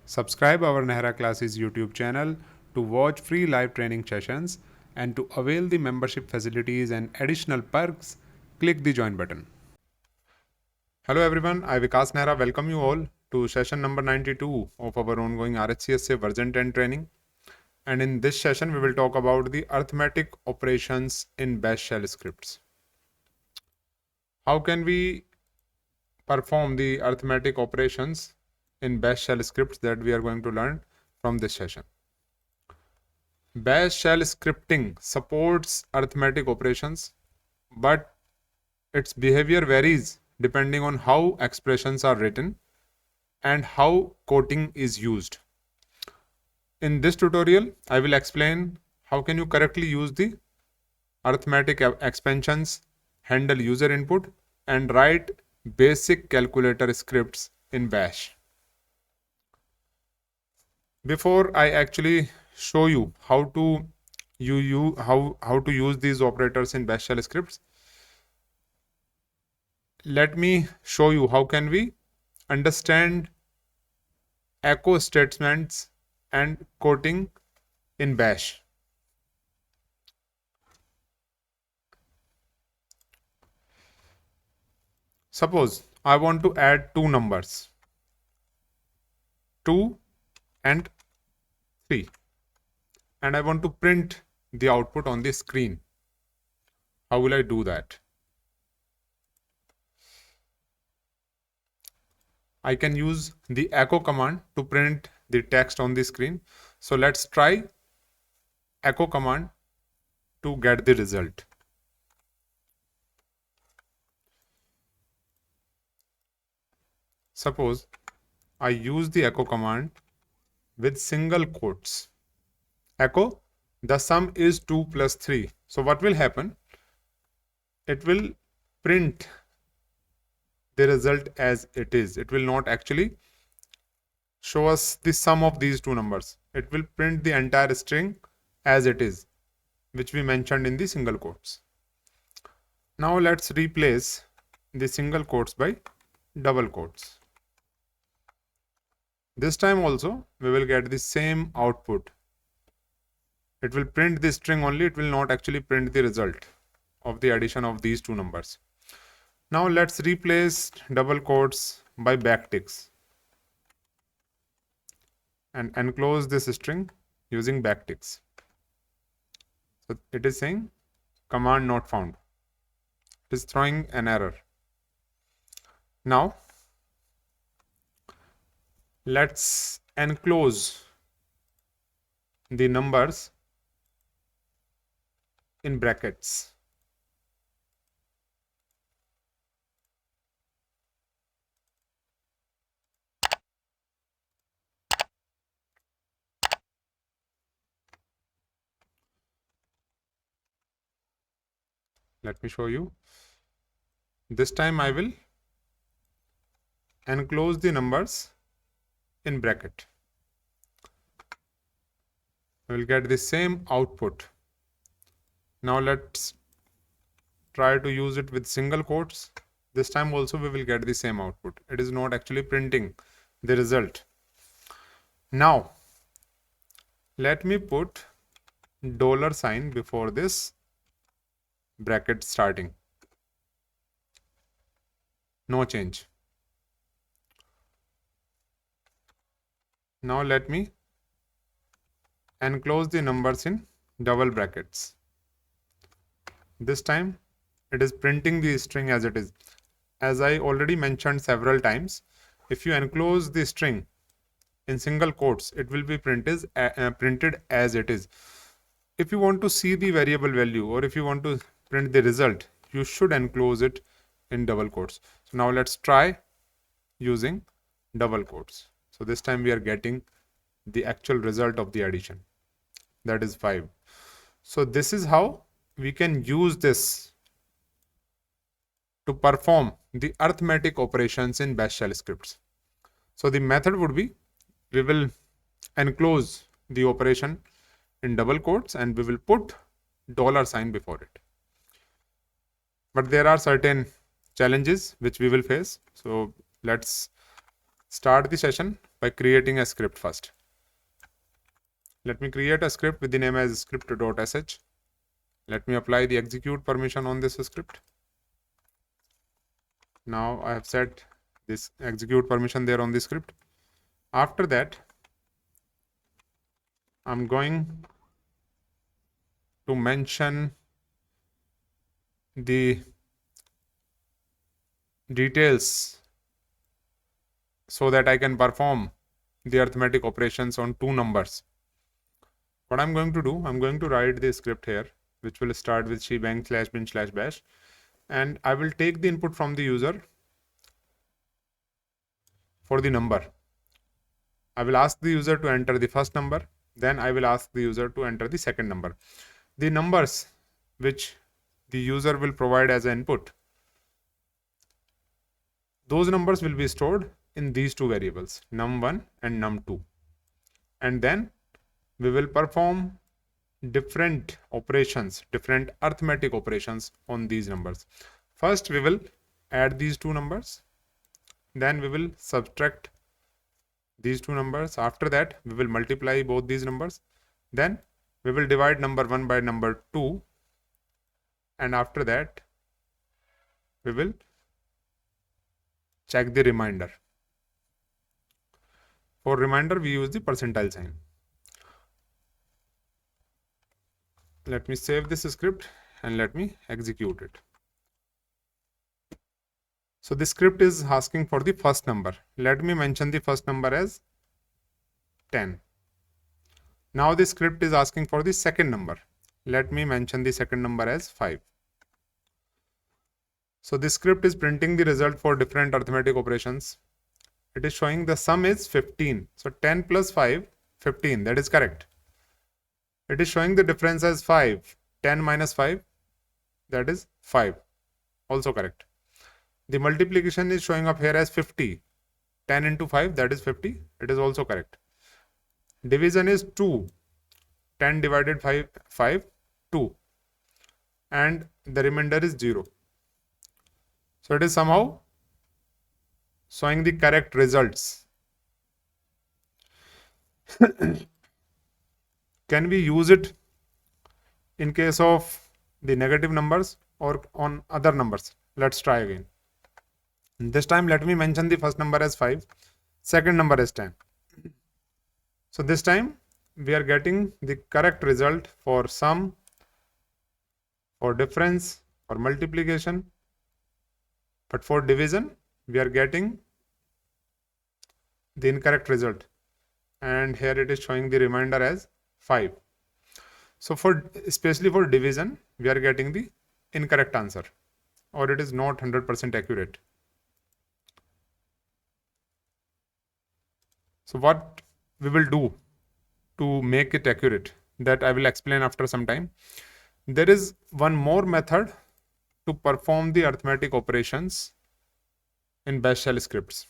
Subscribe our Nehra Classes YouTube channel to watch free live training sessions and to avail the membership facilities and additional perks, click the join button. Hello everyone, I Vikas Nehra welcome you all to session number 92 of our ongoing RHCSA version 10 training. And in this session we will talk about the arithmetic operations in bash shell scripts. How can we perform the arithmetic operations in bash shell scripts that we are going to learn from this session. Bash shell scripting supports arithmetic operations, but its behavior varies depending on how expressions are written and how coding is used. In this tutorial, I will explain how can you correctly use the arithmetic expansions, handle user input, and write basic calculator scripts in bash. Before I actually show you how to use these operators in bash shell scripts, let me show you how can we understand echo statements and quoting in bash. Suppose I want to add two numbers, 2 and 3, and I want to print the output on the screen. How will I do that? I can use the echo command to print the text on the screen. So let's try echo command to get the result. Suppose I use the echo command with single quotes. Echo, the sum is 2 plus 3. So what will happen? It will print the result as it is. It will not actually show us the sum of these two numbers. It will print the entire string as it is, which we mentioned in the single quotes. Now let's replace the single quotes by double quotes. This time also we will get the same output. It will print the string only, it will not actually print the result of the addition of these two numbers. Now let's replace double quotes by backticks and enclose this string using backticks. So it is saying command not found. It is throwing an error. Now let's enclose the numbers in brackets. Let me show you. This time I will enclose the numbers in bracket. I will get the same output. Now let's try to use it with single quotes. This time also we will get the same output. It is not actually printing the result. Now let me put $sign before this bracket starting. No change. Now let me enclose the numbers in double brackets. This time it is printing the string as it is. As I already mentioned several times, if you enclose the string in single quotes, it will be printed as it is. If you want to see the variable value or if you want to print the result, you should enclose it in double quotes. So now let's try using double quotes. So this time we are getting the actual result of the addition, that is 5. So this is how we can use this to perform the arithmetic operations in bash shell scripts. So the method would be, we will enclose the operation in double quotes and we will put $sign before it. But there are certain challenges which we will face. So let's start the session by creating a script first. Let me create a script with the name as script.sh. Let me apply the execute permission on this script. Now I have set this execute permission there on the script. After that, I'm going to mention the details so that I can perform the arithmetic operations on two numbers. What I'm going to do, I'm going to write the script here, which will start with shebang/bin/bash, and I will take the input from the user for the number. I will ask the user to enter the first number, then I will ask the user to enter the second number. The numbers which the user will provide as an input, those numbers will be stored in these two variables, num1 and num2. And then we will perform different operations, different arithmetic operations on these numbers. First, we will add these two numbers. Then we will subtract these two numbers. After that, we will multiply both these numbers. Then we will divide number 1 by number 2. And after that, we will check the remainder. For remainder, we use the percentile sign. Let me save this script and let me execute it. So this script is asking for the first number. Let me mention the first number as 10. Now the script is asking for the second number. Let me mention the second number as 5. So this script is printing the result for different arithmetic operations. It is showing the sum is 15. So 10 plus 5, 15. That is correct. It is showing the difference as 5. 10 minus 5, that is 5. Also correct. The multiplication is showing up here as 50. 10 into 5, that is 50. It is also correct. Division is 2. 10 divided 5, 2. And the remainder is 0. So it is somehow showing the correct results. Can we use it in case of the negative numbers or on other numbers? Let's try again. This time let me mention the first number as 5, second number as 10. So this time we are getting the correct result for sum, for difference, for multiplication. But for division, we are getting the incorrect result. And here it is showing the remainder as 5. So especially for division, we are getting the incorrect answer, or it is not 100% accurate. So what we will do to make it accurate, that I will explain after some time. There is one more method to perform the arithmetic operations in bash shell scripts.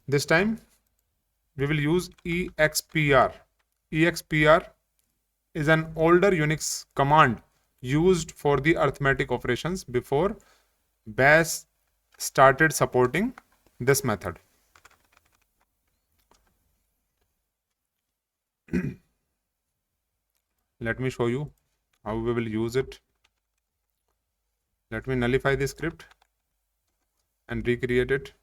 This time we will use expr. Expr is an older Unix command used for the arithmetic operations before bash started supporting this method. Let me show you how we will use it. Let me nullify the script and recreate it.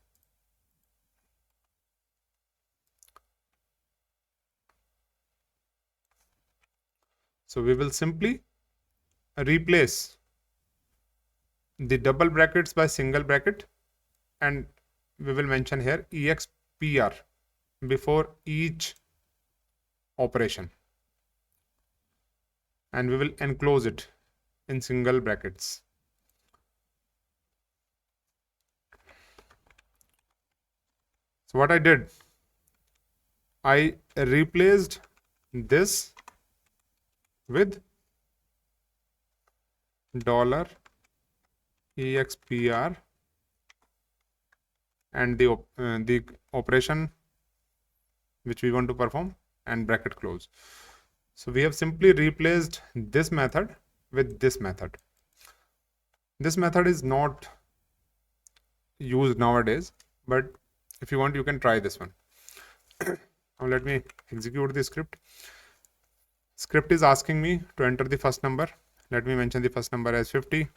So we will simply replace the double brackets by single bracket, and we will mention here expr before each operation, and we will enclose it in single brackets. So what I did, I replaced this with $expr and the operation which we want to perform and bracket close. So we have simply replaced this method with this method. This method is not used nowadays, but if you want, you can try this one. Now let me execute the script. Script is asking me to enter the first number. Let me mention the first number as 50,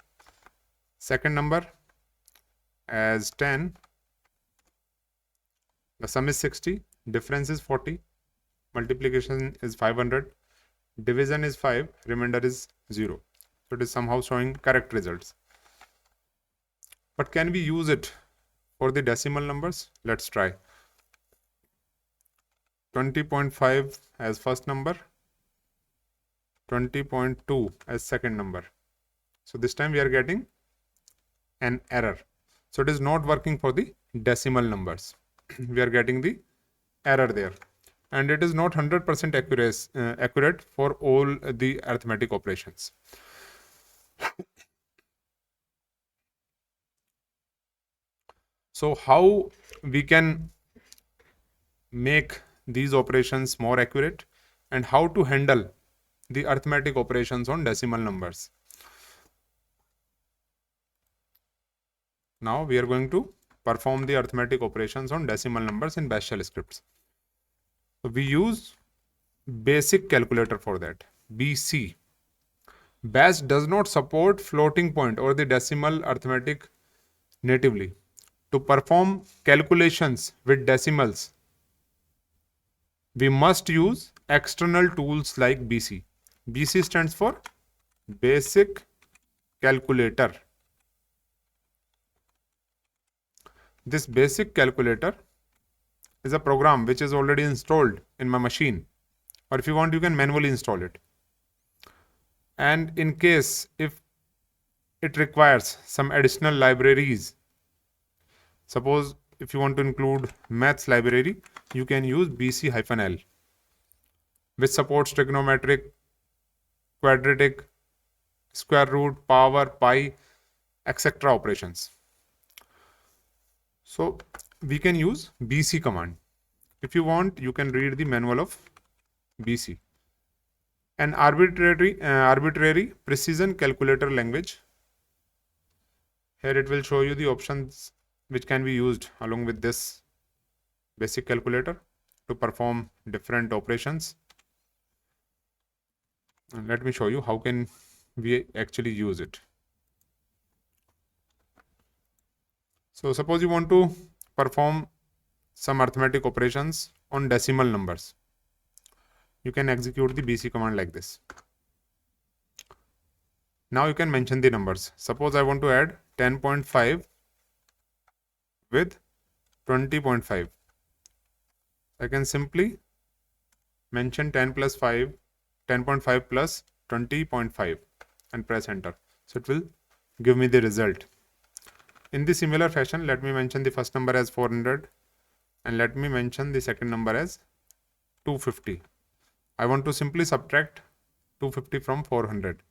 second number as 10, the sum is 60, difference is 40, multiplication is 500, division is 5, remainder is 0. So it is somehow showing correct results. But can we use it for the decimal numbers? Let's try. 20.5 as first number, 20.2 as second number. So this time we are getting an error. So it is not working for the decimal numbers. We are getting the error there. And it is not 100% accurate for all the arithmetic operations. So how we can make these operations more accurate, and how to handle the arithmetic operations on decimal numbers. Now we are going to perform the arithmetic operations on decimal numbers in Bash shell scripts. So we use basic calculator for that, BC. Bash does not support floating point or the decimal arithmetic natively. To perform calculations with decimals, we must use external tools like BC. BC stands for Basic Calculator. This basic calculator is a program which is already installed in my machine, or if you want, you can manually install it. And in case if it requires some additional libraries, suppose if you want to include maths library, you can use BC-L, which supports trigonometric, quadratic, square root, power, pi, etc. operations. So we can use BC command. If you want, you can read the manual of BC. An arbitrary precision calculator language. Here it will show you the options which can be used along with this basic calculator to perform different operations. And let me show you how can we actually use it. So suppose you want to perform some arithmetic operations on decimal numbers. You can execute the BC command like this. Now you can mention the numbers. Suppose I want to add 10.5 with 20.5. I can simply mention 10.5 plus 20.5 and press enter. So it will give me the result. In the similar fashion, let me mention the first number as 400 and let me mention the second number as 250. I want to simply subtract 250 from 400.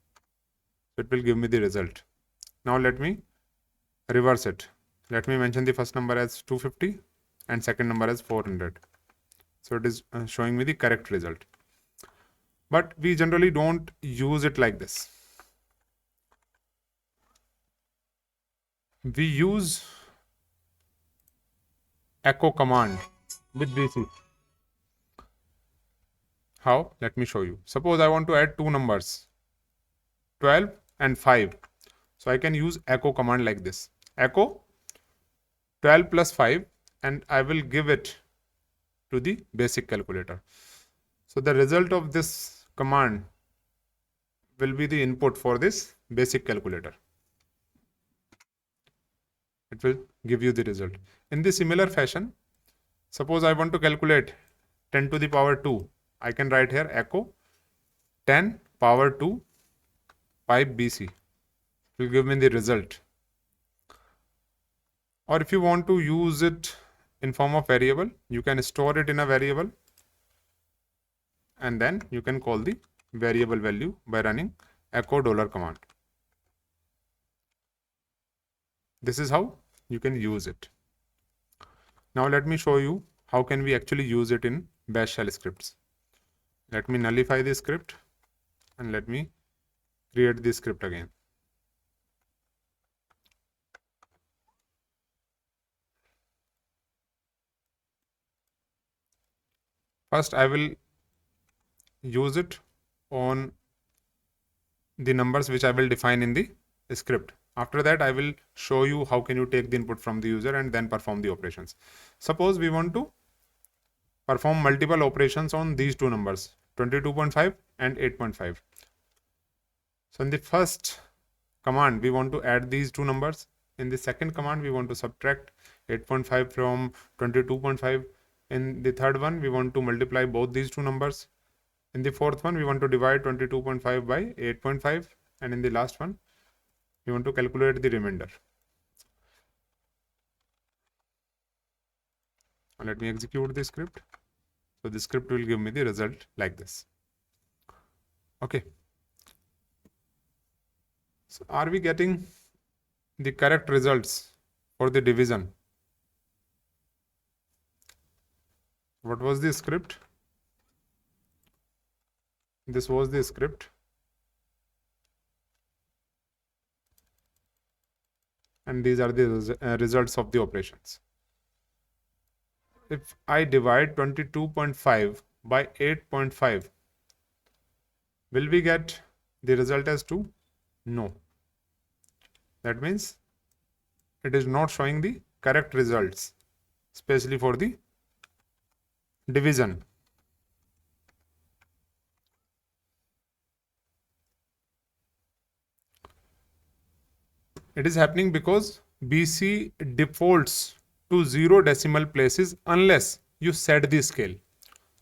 So it will give me the result. Now let me reverse it. Let me mention the first number as 250 and second number as 400. So it is showing me the correct result. But we generally don't use it like this. We use echo command with BC. How? Let me show you. Suppose I want to add two numbers, 12 and 5. So I can use echo command like this. Echo 12 plus 5 and I will give it to the basic calculator. So the result of this command will be the input for this basic calculator. It will give you the result. In the similar fashion, suppose I want to calculate 10 to the power 2. I can write here echo 10 power 2 pi BC. It will give me the result. Or if you want to use it in form of variable, you can store it in a variable and then you can call the variable value by running echo $ command. This is how you can use it. Now let me show you how can we actually use it in Bash shell scripts. Let me nullify this script and let me create this script again. First, I will use it on the numbers which I will define in the script. After that, I will show you how can you take the input from the user and then perform the operations. Suppose we want to perform multiple operations on these two numbers, 22.5 and 8.5. So in the first command, we want to add these two numbers. In the second command, we want to subtract 8.5 from 22.5. In the third one, we want to multiply both these two numbers. In the fourth one, we want to divide 22.5 by 8.5. And in the last one, we want to calculate the remainder. And let me execute the script. So the script will give me the result like this. Okay. So are we getting the correct results for the division? What was the script? This was the script. And these are the results of the operations. If I divide 22.5 by 8.5, will we get the result as 2? No. That means it is not showing the correct results, especially for the division. It is happening because BC defaults to 0 decimal places unless you set the scale.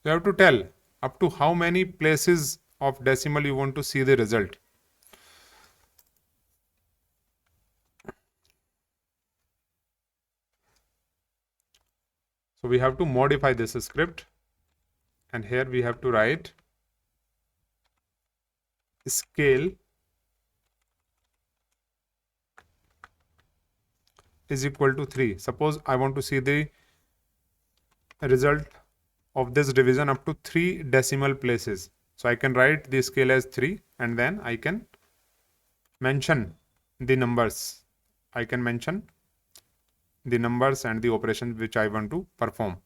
You have to tell up to how many places of decimal you want to see the result. So we have to modify this script, and here we have to write scale is equal to 3. Suppose I want to see the result of this division up to 3 decimal places. So I can write the scale as 3 and then I can mention the numbers. I can mention the numbers and the operations which I want to perform.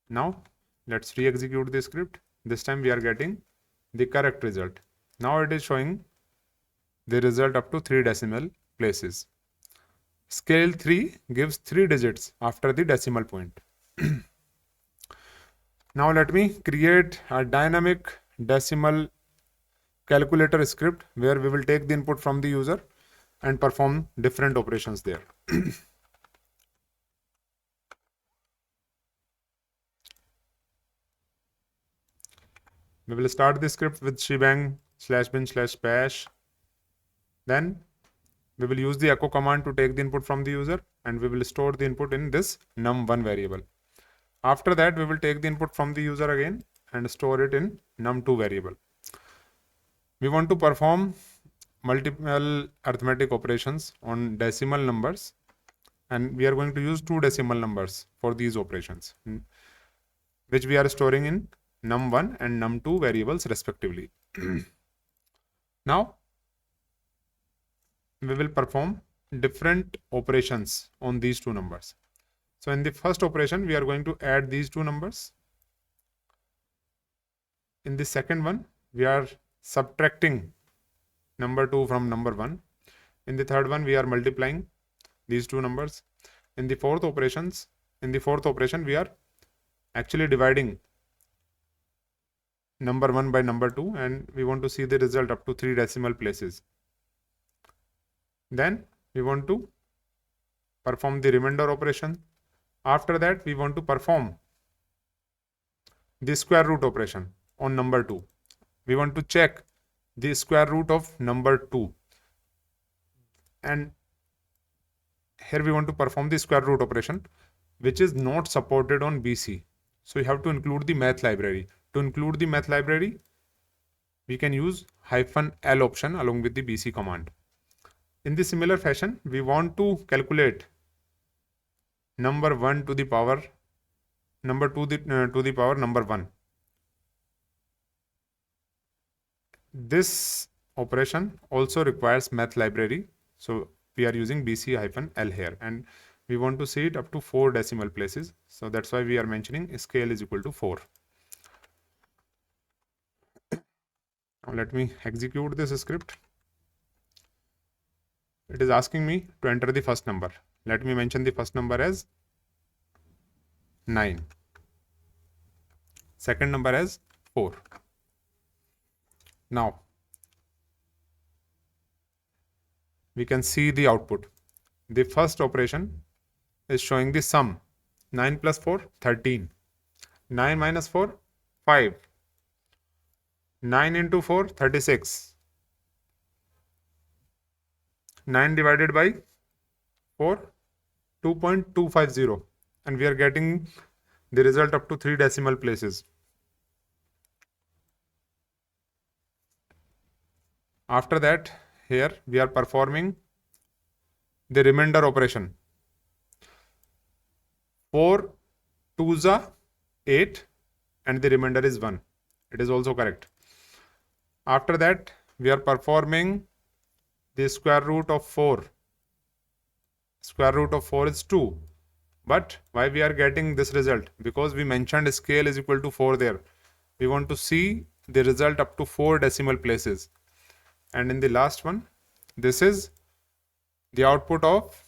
Now let's re-execute the script. This time we are getting the correct result. Now it is showing the result up to 3 decimal places. Scale 3 gives 3 digits after the decimal point. Now let me create a dynamic decimal calculator script where we will take the input from the user and perform different operations there. We will start the script with shebang /bin/bash. Then we will use the echo command to take the input from the user, and we will store the input in this num1 variable. After that, we will take the input from the user again and store it in num2 variable. We want to perform multiple arithmetic operations on decimal numbers, and we are going to use 2 decimal numbers for these operations, which we are storing in num1 and num2 variables respectively. Now we will perform different operations on these 2 numbers. So in the first operation, we are going to add these 2 numbers. In the second one, we are subtracting number 2 from number 1. In the third one, we are multiplying these 2 numbers. In the fourth operation, we are actually dividing number 1 by number 2, and we want to see the result up to 3 decimal places. Then we want to perform the remainder operation. After that, we want to perform the square root operation on number 2. We want to check the square root of number 2. And here we want to perform the square root operation, which is not supported on BC. So you have to include the math library. To include the math library, we can use -l option along with the BC command. In the similar fashion, we want to calculate number 1 to the power number 2 to the power number 1. This operation also requires math library, so we are using BC-L here, and We want to see it up to 4 decimal places. So that's why we are mentioning scale is equal to 4. Now let me execute this script. It is asking me to enter the first number. Let me mention the first number as 9. Second number as 4. Now we can see the output. The first operation is showing the sum. 9 plus 4, 13. 9 minus 4, 5. 9 into 4, 36. 9 divided by 4, 2.250. And we are getting the result up to 3 decimal places. After that, here we are performing the remainder operation. 4 2s are 8 and the remainder is 1. It is also correct. After that, we are performing the square root of 4. Square root of 4 is 2. But why we are getting this result? Because we mentioned scale is equal to 4 there. We want to see the result up to 4 decimal places. And in the last one, this is the output of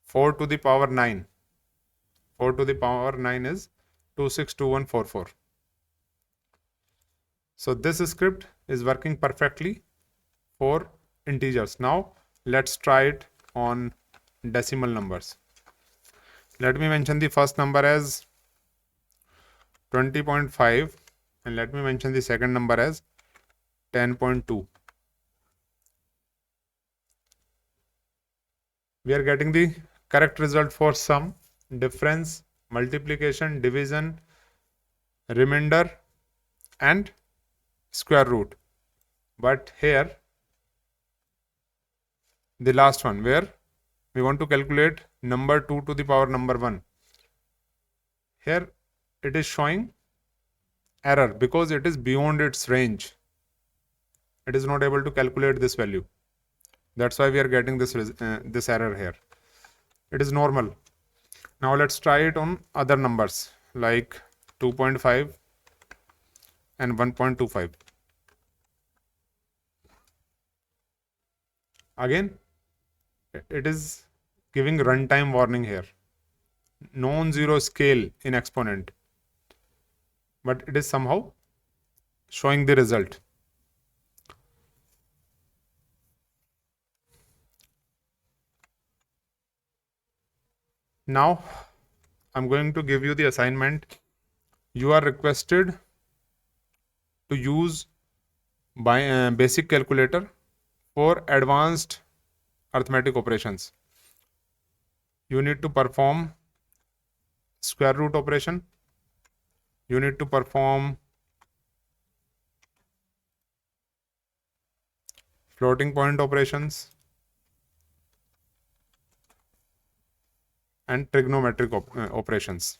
4 to the power 9. 4 to the power 9 is 262144. So this script is working perfectly for integers. Now let's try it on decimal numbers. Let me mention the first number as 20.5 and let me mention the second number as 10.2. We are getting the correct result for sum, difference, multiplication, division, remainder and square root. But here the last one where we want to calculate number 2 to the power number 1. Here it is showing error because it is beyond its range. It is not able to calculate this value. That's why we are getting this error here. It is normal. Now let's try it on other numbers like 2.5 and 1.25. Again, it is giving runtime warning here. Non-zero scale in exponent. But it is somehow showing the result. Now I'm going to give you the assignment. You are requested to use basic calculator for advanced arithmetic operations. You need to perform square root operation. You need to perform floating point operations and trigonometric operations.